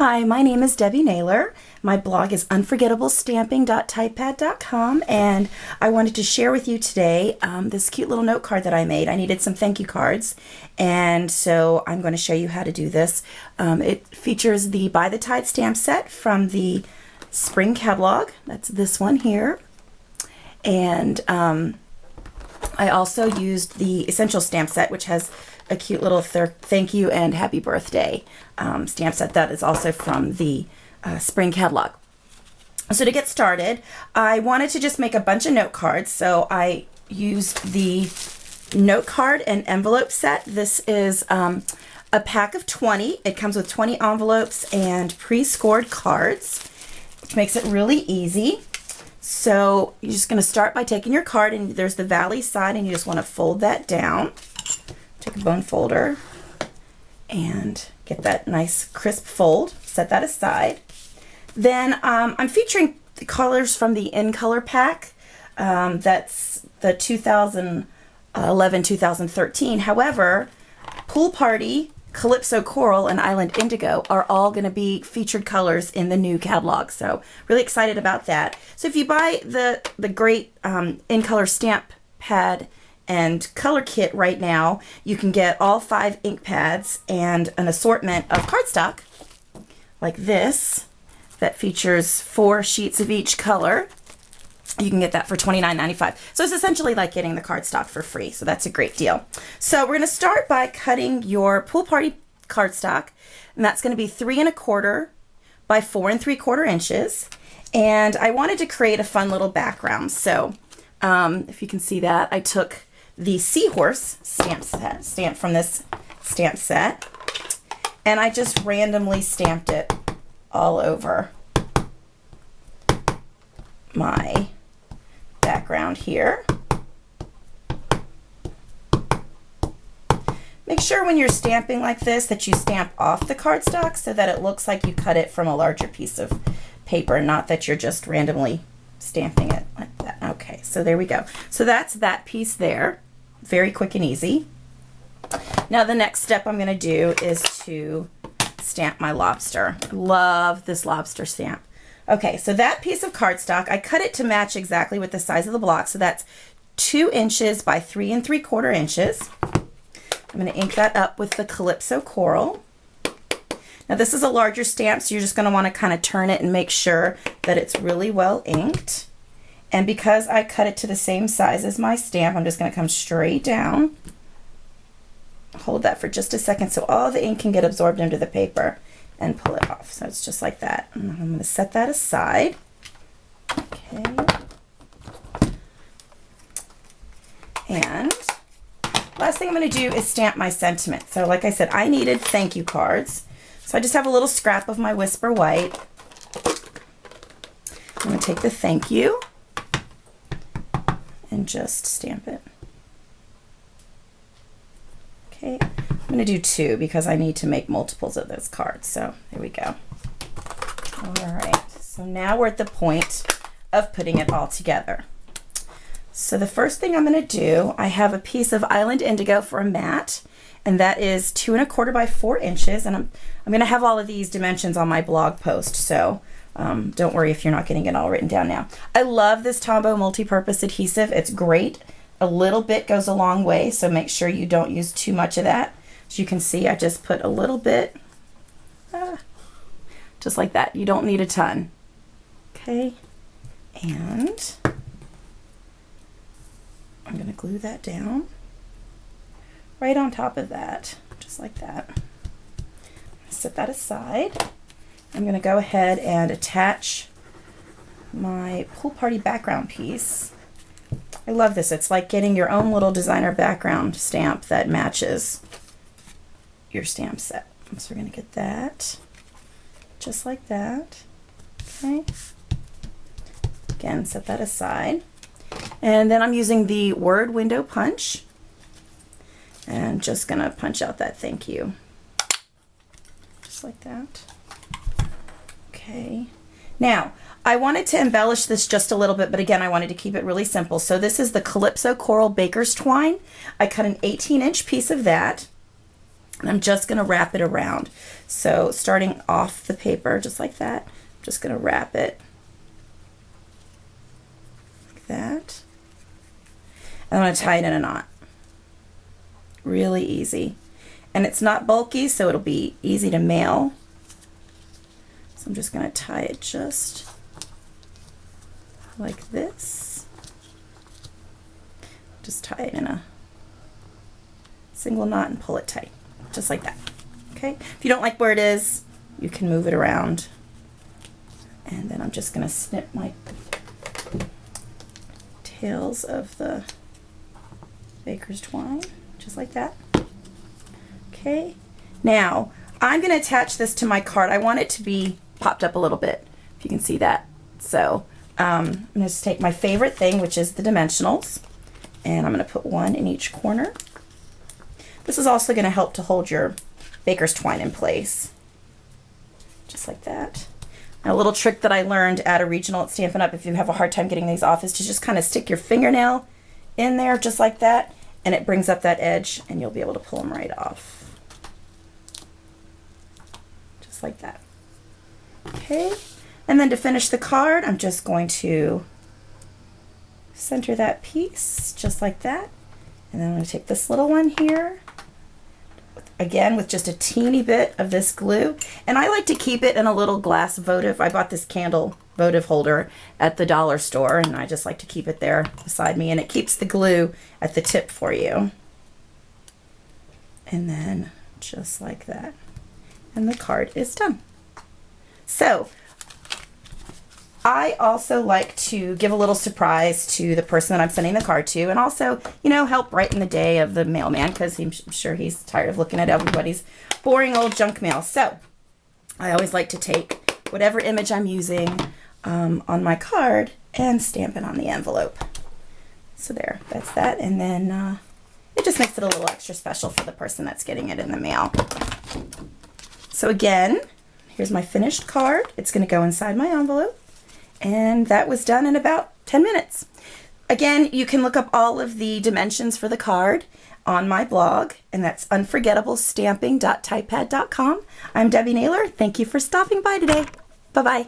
Hi, my name is Debbie Naylor. My blog is unforgettableStamping.typepad.com, and I wanted to share with you today this cute little note card that I made. I needed some thank you cards, and so I'm going to show you how to do this. It features the By the Tide stamp set from the spring catalog. That's this one here. And I also used the Essential stamp set, which has a cute little thank you and happy birthday stamp set that is also from the spring catalog. So to get started, I wanted to just make a bunch of note cards. So I used the note card and envelope set. This is a pack of 20. It comes with 20 envelopes and pre-scored cards, which makes it really easy. So you're just going to start by taking your card, and there's the valley side, and you just want to fold that down. Take a bone folder and get that nice crisp fold. Set that aside. Then I'm featuring the colors from the In Color pack. That's the 2011-2013. However, Pool Party, Calypso Coral, and Island Indigo are all going to be featured colors in the new catalog. So really excited about that. So if you buy the great In Color stamp pad and color kit right now, you can get all 5 ink pads and an assortment of cardstock like this that features 4 sheets of each color. You can get that for $29.95. So it's essentially like getting the cardstock for free. So that's a great deal. So we're going to start by cutting your Pool Party cardstock, and that's going to be 3 1/4 by 4 3/4 inches. And I wanted to create a fun little background. So if you can see that, I took the seahorse stamp from this stamp set, and I just randomly stamped it all over my background here. Make sure when you're stamping like this that you stamp off the cardstock so that it looks like you cut it from a larger piece of paper, not that you're just randomly stamping it like that. Okay, so there we go. So that's that piece there. Very quick and easy. Now the next step I'm going to do is to stamp my lobster. I love this lobster stamp. Okay, so that piece of cardstock, I cut it to match exactly with the size of the block. So that's 2 inches by 3 3/4 inches. I'm going to ink that up with the Calypso Coral. Now this is a larger stamp, so you're just going to want to kind of turn it and make sure that it's really well inked. And because I cut it to the same size as my stamp, I'm just going to come straight down. Hold that for just a second so all the ink can get absorbed into the paper, and pull it off. So it's just like that. And I'm going to set that aside. Okay. And last thing I'm going to do is stamp my sentiment. So like I said, I needed thank you cards. So I just have a little scrap of my Whisper White. I'm going to take the thank you and just stamp it. Okay, I'm going to do 2 because I need to make multiples of those cards. So there we go. All right, so now we're at the point of putting it all together. So the first thing I'm going to do, I have a piece of Island Indigo for a mat, and that is 2 1/4 by 4 inches. And I'm going to have all of these dimensions on my blog post, so don't worry if you're not getting it all written down now. I love this Tombow multi-purpose adhesive. It's great. A little bit goes a long way, so make sure you don't use too much of that. As you can see, I just put a little bit, just like that. You don't need a ton. Okay, and I'm going to glue that down right on top of that, just like that. Set that aside. I'm going to go ahead and attach my Pool Party background piece. I love this. It's like getting your own little designer background stamp that matches your stamp set. So we're going to get that just like that. Okay. Again, set that aside. And then I'm using the word window punch and just going to punch out that thank you. Just like that. Okay. Now, I wanted to embellish this just a little bit, but again, I wanted to keep it really simple. So this is the Calypso Coral Baker's Twine. I cut an 18-inch piece of that. And I'm just going to wrap it around. So starting off the paper, just like that, I'm just going to wrap it like that. And I'm going to tie it in a knot. Really easy. And it's not bulky, so it'll be easy to mail. So I'm just going to tie it just like this. Just tie it in a single knot and pull it tight, just like that. Okay, if you don't like where it is, you can move it around. And then I'm just going to snip my tails of the baker's twine, just like that. Okay, now I'm going to attach this to my card. I want it to be popped up a little bit, if you can see that. So I'm going to just take my favorite thing, which is the dimensionals, and I'm going to put one in each corner. This is also going to help to hold your baker's twine in place, just like that. Now, a little trick that I learned at a regional at Stampin' Up, if you have a hard time getting these off, is to just kind of stick your fingernail in there just like that, and it brings up that edge, and you'll be able to pull them right off. Just like that. Okay, and then to finish the card, I'm just going to center that piece just like that, and then I'm going to take this little one here, again with just a teeny bit of this glue, and I like to keep it in a little glass votive. I bought this candle votive holder at the dollar store, and I just like to keep it there beside me, and it keeps the glue at the tip for you. And then just like that, and the card is done. So I also like to give a little surprise to the person that I'm sending the card to, and also, you know, help brighten the day of the mailman, because I'm sure he's tired of looking at everybody's boring old junk mail. So I always like to take whatever image I'm using on my card and stamp it on the envelope. So there, that's that, and then it just makes it a little extra special for the person that's getting it in the mail. So again, here's my finished card. It's going to go inside my envelope. And that was done in about 10 minutes. Again, you can look up all of the dimensions for the card on my blog, and that's unforgettableStamping.typepad.com. I'm Debbie Naylor. Thank you for stopping by today. Bye-bye.